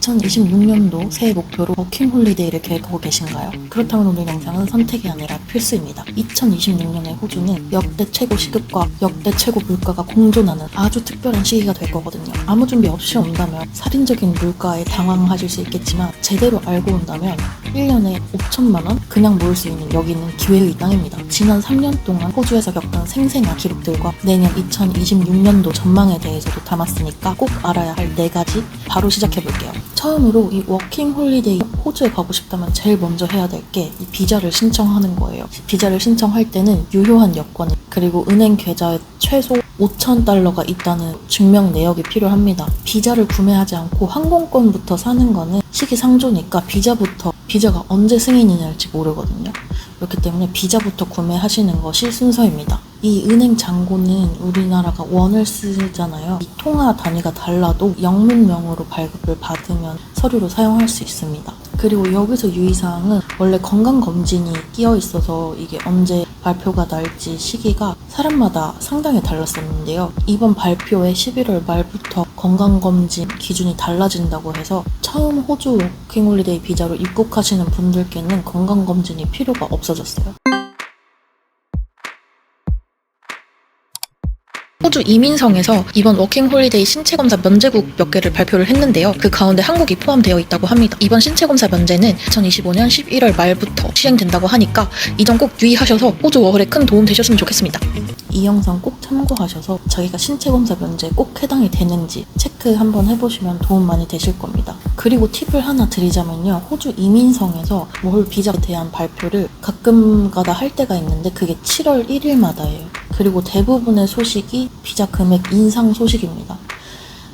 2026년도 새해 목표로 워킹 홀리데이를 계획하고 계신가요? 그렇다면 오늘 영상은 선택이 아니라 필수입니다. 2026년의 호주는 역대 최고 시급과 역대 최고 물가가 공존하는 아주 특별한 시기가 될 거거든요. 아무 준비 없이 온다면 살인적인 물가에 당황하실 수 있겠지만 제대로 알고 온다면 1년에 5천만 원 그냥 모을 수 있는 여기는 기회의 땅입니다. 지난 3년 동안 호주에서 겪은 생생한 기록들과 내년 2026년도 전망에 대해서도 담았으니까 꼭 알아야 할 4가지 바로 시작해볼게요. 처음으로 이 워킹 홀리데이 호주에 가고 싶다면 제일 먼저 해야 될 게 이 비자를 신청하는 거예요. 비자를 신청할 때는 유효한 여권 그리고 은행 계좌에 최소 5,000달러가 있다는 증명 내역이 필요합니다. 비자를 구매하지 않고 항공권부터 사는 거는 시기상조니까 비자가 언제 승인이 날지 모르거든요. 그렇기 때문에 비자부터 구매하시는 것이 순서입니다. 이 은행 잔고는 우리나라가 원을 쓰잖아요. 이 통화 단위가 달라도 영문명으로 발급을 받으면 서류로 사용할 수 있습니다. 그리고 여기서 유의사항은 원래 건강검진이 끼어 있어서 이게 언제 발표가 날지 시기가 사람마다 상당히 달랐었는데요. 이번 발표에 11월 말부터 건강검진 기준이 달라진다고 해서 처음 호주 워킹홀리데이 비자로 입국하시는 분들께는 건강검진이 필요가 없어졌어요. 호주 이민성에서 이번 워킹홀리데이 신체검사 면제국 몇 개를 발표를 했는데요. 그 가운데 한국이 포함되어 있다고 합니다. 이번 신체검사 면제는 2025년 11월 말부터 시행된다고 하니까 이 점 꼭 유의하셔서 호주 워홀에 큰 도움 되셨으면 좋겠습니다. 이 영상 꼭 참고하셔서 자기가 신체검사 면제에 꼭 해당이 되는지 체크 한번 해보시면 도움 많이 되실 겁니다. 그리고 팁을 하나 드리자면요. 호주 이민성에서 워홀 비자에 대한 발표를 가끔가다 할 때가 있는데 그게 7월 1일마다예요. 그리고 대부분의 소식이 비자 금액 인상 소식입니다.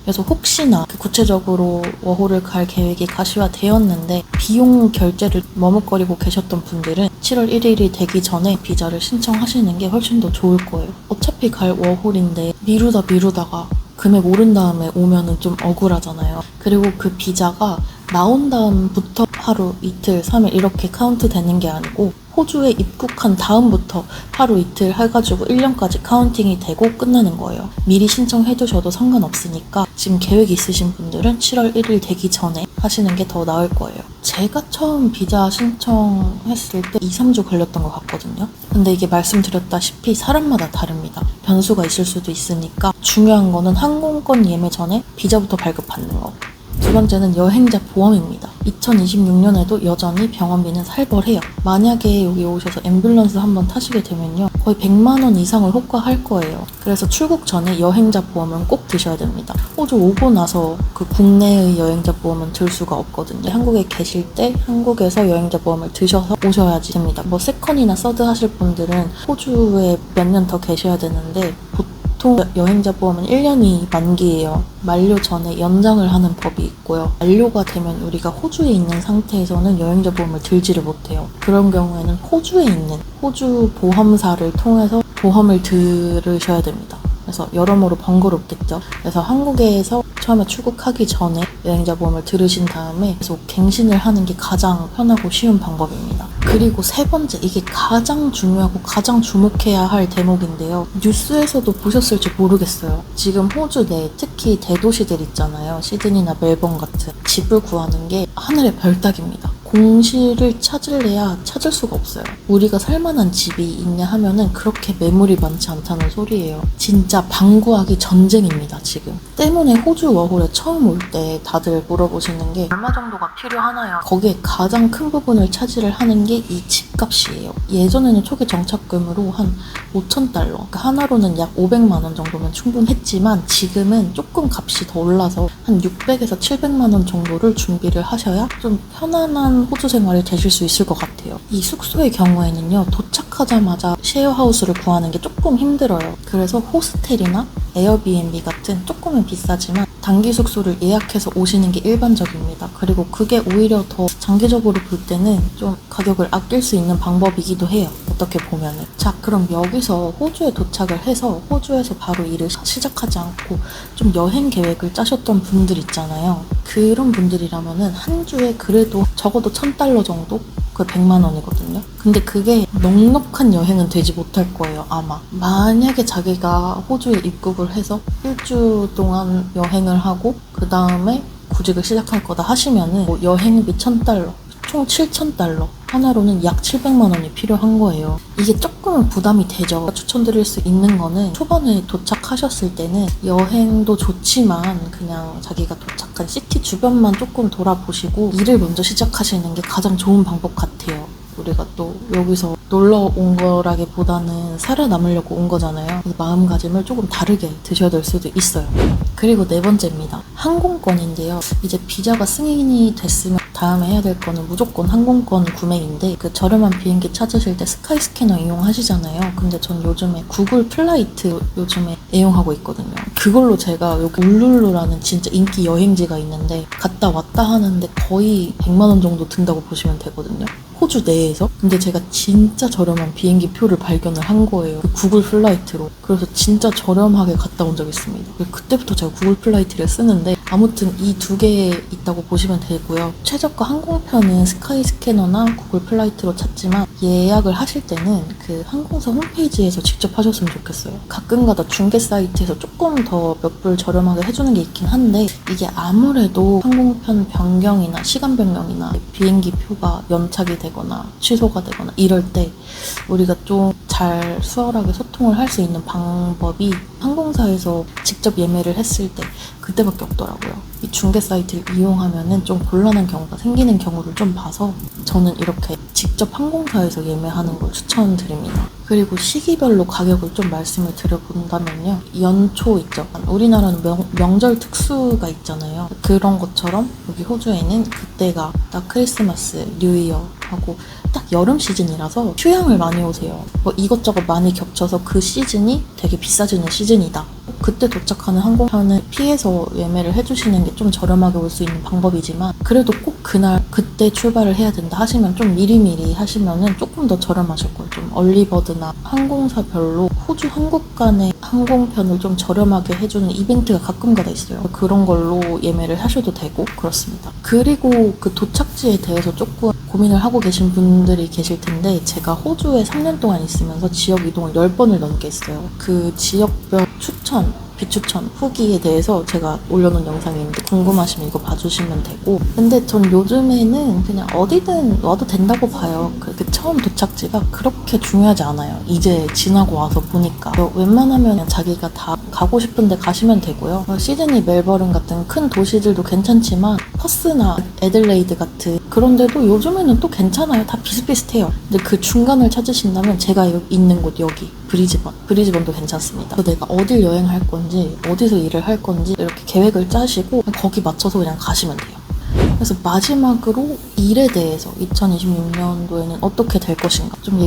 그래서 혹시나 구체적으로 워홀을 갈 계획이 가시화되었는데 비용 결제를 머뭇거리고 계셨던 분들은 7월 1일이 되기 전에 비자를 신청하시는 게 훨씬 더 좋을 거예요. 어차피 갈 워홀인데 미루다가 금액 오른 다음에 오면은 좀 억울하잖아요. 그리고 그 비자가 나온 다음부터 하루, 이틀, 3일 이렇게 카운트 되는 게 아니고 호주에 입국한 다음부터 하루, 이틀 해가지고 1년까지 카운팅이 되고 끝나는 거예요. 미리 신청해두셔도 상관없으니까 지금 계획 있으신 분들은 7월 1일 되기 전에 하시는 게 더 나을 거예요. 제가 처음 비자 신청했을 때 2, 3주 걸렸던 것 같거든요. 근데 이게 말씀드렸다시피 사람마다 다릅니다. 변수가 있을 수도 있으니까 중요한 거는 항공권 예매 전에 비자부터 발급받는 거. 두 번째는 여행자 보험입니다. 2026년에도 여전히 병원비는 살벌해요. 만약에 여기 오셔서 앰뷸런스 한번 타시게 되면요. 거의 100만 원 이상을 호가할 거예요. 그래서 출국 전에 여행자 보험은 꼭 드셔야 됩니다. 호주 오고 나서 그 국내의 여행자 보험은 들 수가 없거든요. 한국에 계실 때 한국에서 여행자 보험을 드셔서 오셔야지 됩니다. 세컨이나 서드 하실 분들은 호주에 몇 년 더 계셔야 되는데 보통 여행자 보험은 1년이 만기예요. 만료 전에 연장을 하는 법이 있고요. 만료가 되면 우리가 호주에 있는 상태에서는 여행자 보험을 들지를 못해요. 그런 경우에는 호주에 있는 호주 보험사를 통해서 보험을 들으셔야 됩니다. 그래서 여러모로 번거롭겠죠. 그래서 한국에서 처음에 출국하기 전에 여행자 보험을 들으신 다음에 계속 갱신을 하는 게 가장 편하고 쉬운 방법입니다. 그리고 세 번째, 이게 가장 중요하고 가장 주목해야 할 대목인데요. 뉴스에서도 보셨을지 모르겠어요. 지금 호주 내 특히 대도시들 있잖아요. 시드니나 멜번 같은 집을 구하는 게 하늘의 별 따기입니다. 공실을 찾을래야 찾을 수가 없어요. 우리가 살만한 집이 있냐 하면은 그렇게 매물이 많지 않다는 소리예요. 진짜 방 구하기 전쟁입니다, 지금. 때문에 호주 워홀에 처음 올 때 다들 물어보시는 게 얼마 정도가 필요하나요? 거기에 가장 큰 부분을 차지를 하는 게 이 집값이에요. 예전에는 초기 정착금으로 한 5,000달러, 그러니까 하나로는 약 500만 원 정도면 충분했지만 지금은 조금 값이 더 올라서 한 600에서 700만 원 정도를 준비를 하셔야 좀 편안한 호주 생활이 되실 수 있을 것 같아요. 이 숙소의 경우에는요, 도착하자마자 쉐어하우스를 구하는 게 조금 힘들어요. 그래서 호스텔이나 에어비앤비 같은 조금은 비싸지만 단기 숙소를 예약해서 오시는 게 일반적입니다. 그리고 그게 오히려 더 장기적으로 볼 때는 좀 가격을 아낄 수 있는 방법이기도 해요. 어떻게 보면은. 자, 그럼 여기서 호주에 도착을 해서 호주에서 바로 일을 시작하지 않고 좀 여행 계획을 짜셨던 분들 있잖아요. 그런 분들이라면은 한 주에 그래도 적어도 1,000달러 정도? 그 100만 원이거든요. 근데 그게 넉넉한 여행은 되지 못할 거예요, 아마. 만약에 자기가 호주에 입국을 해서 일주 동안 여행을 하고 그 다음에 구직을 시작할 거다 하시면은 뭐 여행비 $1,000, 총 $7,000, 하나로는 약 700만 원이 필요한 거예요. 이게 조금은 부담이 되죠. 추천드릴 수 있는 거는 초반에 도착하셨을 때는 여행도 좋지만 그냥 자기가 도착한 시티 주변만 조금 돌아보시고 일을 먼저 시작하시는 게 가장 좋은 방법 같아요. 우리가 또 여기서 놀러 온 거라기보다는 살아남으려고 온 거잖아요. 그래서 마음가짐을 조금 다르게 드셔야 될 수도 있어요. 그리고 네 번째입니다. 항공권인데요. 이제 비자가 승인이 됐으면 다음에 해야 될 거는 무조건 항공권 구매인데, 그 저렴한 비행기 찾으실 때 스카이스캐너 이용하시잖아요. 근데 전 요즘에 구글 플라이트 요즘에 애용하고 있거든요. 그걸로 제가 여기 울룰루라는 진짜 인기 여행지가 있는데 갔다 왔다 하는데 거의 100만 원 정도 든다고 보시면 되거든요. 호주 내에서. 근데 제가 진짜 저렴한 비행기 표를 발견을 한 거예요. 그 구글 플라이트로. 그래서 진짜 저렴하게 갔다 온 적이 있습니다. 그때부터 제가 구글 플라이트를 쓰는데, 아무튼 이 두 개 있다고 보시면 되고요. 최저가 항공편은 스카이스캐너나 구글 플라이트로 찾지만 예약을 하실 때는 그 항공사 홈페이지에서 직접 하셨으면 좋겠어요. 가끔가다 중개 사이트에서 조금 더 몇 불 저렴하게 해주는 게 있긴 한데, 이게 아무래도 항공편 변경이나 시간 변경이나 비행기 표가 연착이 되거나 취소가 되거나 이럴 때 우리가 좀 잘 수월하게 소통을 할 수 있는 방법이 항공사에서 직접 예매를 했을 때 그때밖에 없더라고요. 이 중개 사이트를 이용하면은 좀 곤란한 경우가 생기는 경우를 좀 봐서 저는 이렇게 직접 항공사에서 예매하는 걸 추천드립니다. 그리고 시기별로 가격을 좀 말씀을 드려본다면요. 연초 있죠. 우리나라는 명절 특수가 있잖아요. 그런 것처럼 여기 호주에는 그때가 딱 크리스마스, 뉴이어 하고 딱 여름 시즌이라서 휴양을 많이 오세요. 뭐 이것저것 많이 겹쳐서 그 시즌이 되게 비싸지는 시즌이다. 그때 도착하는 항공편을 피해서 예매를 해주시는 게 좀 저렴하게 올 수 있는 방법이지만, 그래도 꼭 그날 그때 출발을 해야 된다 하시면 좀 미리미리 하시면은 조금 더 저렴하실 거예요. 좀 얼리버드나 항공사별로 호주 한국 간의 항공편을 좀 저렴하게 해주는 이벤트가 가끔가다 있어요. 그런 걸로 예매를 하셔도 되고 그렇습니다. 그리고 그 도착지에 대해서 조금 고민을 하고 계신 분들이 계실 텐데, 제가 호주에 3년 동안 있으면서 지역 이동을 10번을 넘게 했어요. 그 지역별 추천, 비추천, 후기에 대해서 제가 올려놓은 영상이 있는데 궁금하시면 이거 봐주시면 되고, 근데 전 요즘에는 그냥 어디든 와도 된다고 봐요. 그 처음 도착지가 그렇게 중요하지 않아요. 이제 지나고 와서 보니까 웬만하면 그냥 자기가 다 가고 싶은데 가시면 되고요. 시드니, 멜버른 같은 큰 도시들도 괜찮지만 퍼스나 애들레이드 같은 그런 데도 요즘에는 또 괜찮아요. 다 비슷비슷해요. 근데 그 중간을 찾으신다면 제가 있는 곳 여기 브리즈번도 괜찮습니다. 그래서 내가 어딜 여행할 건지 어디서 일을 할 건지 이렇게 계획을 짜시고 거기 맞춰서 그냥 가시면 돼요. 그래서 마지막으로 일에 대해서 2026년도에는 어떻게 될 것인가 좀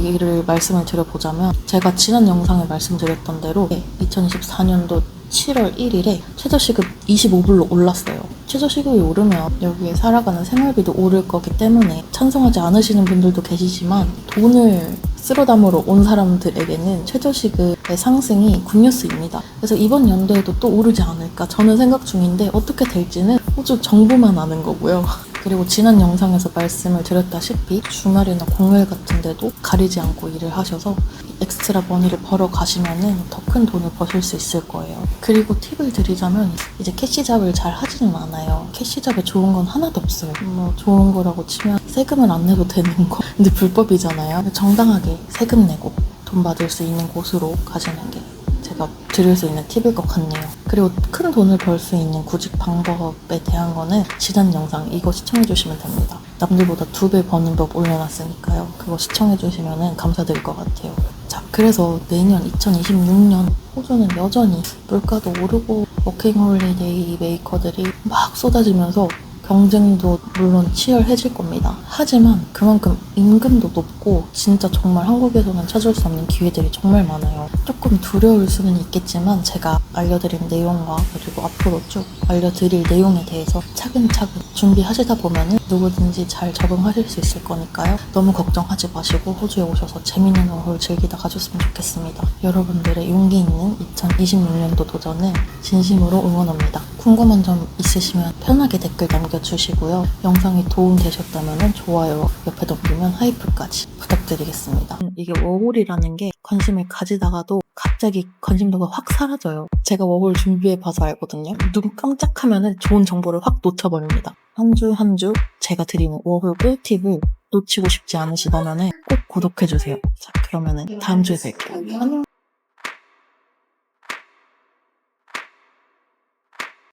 말씀을 드려보자면, 제가 지난 영상에 말씀드렸던 대로 2024년도 7월 1일에 최저시급 25불로 올랐어요. 최저시급이 오르면 여기에 살아가는 생활비도 오를 거기 때문에 찬성하지 않으시는 분들도 계시지만, 돈을 쓸어 담으러 온 사람들에게는 최저시급의 상승이 굿뉴스입니다. 그래서 이번 연도에도 또 오르지 않을까 저는 생각 중인데, 어떻게 될지는 호주 정부만 아는 거고요. 그리고 지난 영상에서 말씀을 드렸다시피 주말이나 공휴일 같은 데도 가리지 않고 일을 하셔서 엑스트라 머니를 벌어 가시면은 더 큰 돈을 버실 수 있을 거예요. 그리고 팁을 드리자면, 이제 캐시잡을 잘 하지는 않아요. 캐시잡에 좋은 건 하나도 없어요. 뭐 좋은 거라고 치면 세금을 안 내도 되는 거. 근데 불법이잖아요. 정당하게 세금 내고 돈 받을 수 있는 곳으로 가시는 게 제가 드릴 수 있는 팁일 것 같네요. 그리고 큰 돈을 벌 수 있는 구직 방법에 대한 거는 지난 영상 이거 시청해주시면 됩니다. 남들보다 2배 버는 법 올려놨으니까요. 그거 시청해주시면 감사드릴 것 같아요. 자, 그래서 내년 2026년 호주는 여전히 물가도 오르고 워킹홀리데이 메이커들이 막 쏟아지면서 경쟁도 물론 치열해질 겁니다. 하지만 그만큼 임금도 높고 진짜 정말 한국에서는 찾을 수 없는 기회들이 정말 많아요. 조금 두려울 수는 있겠지만 제가 알려드린 내용과 그리고 앞으로 쭉 알려드릴 내용에 대해서 차근차근 준비하시다 보면은 누구든지 잘 적응하실 수 있을 거니까요. 너무 걱정하지 마시고 호주에 오셔서 재밌는 워홀 즐기다 가셨으면 좋겠습니다. 여러분들의 용기 있는 2026년도 도전을 진심으로 응원합니다. 궁금한 점 있으시면 편하게 댓글 남겨주시고요. 영상이 도움되셨다면 좋아요, 옆에 넘기면 하이프까지 부탁드리겠습니다. 이게 워홀이라는 게 관심을 가지다가도 갑자기 갑자기 관심도가 확 사라져요. 제가 워홀 준비해봐서 알거든요. 눈 깜짝하면 좋은 정보를 확 놓쳐버립니다. 한 주 한 주 제가 드리는 워홀 꿀팁을 놓치고 싶지 않으시다면 꼭 구독해주세요. 자, 그러면은 다음 주에 뵐게요. 안녕.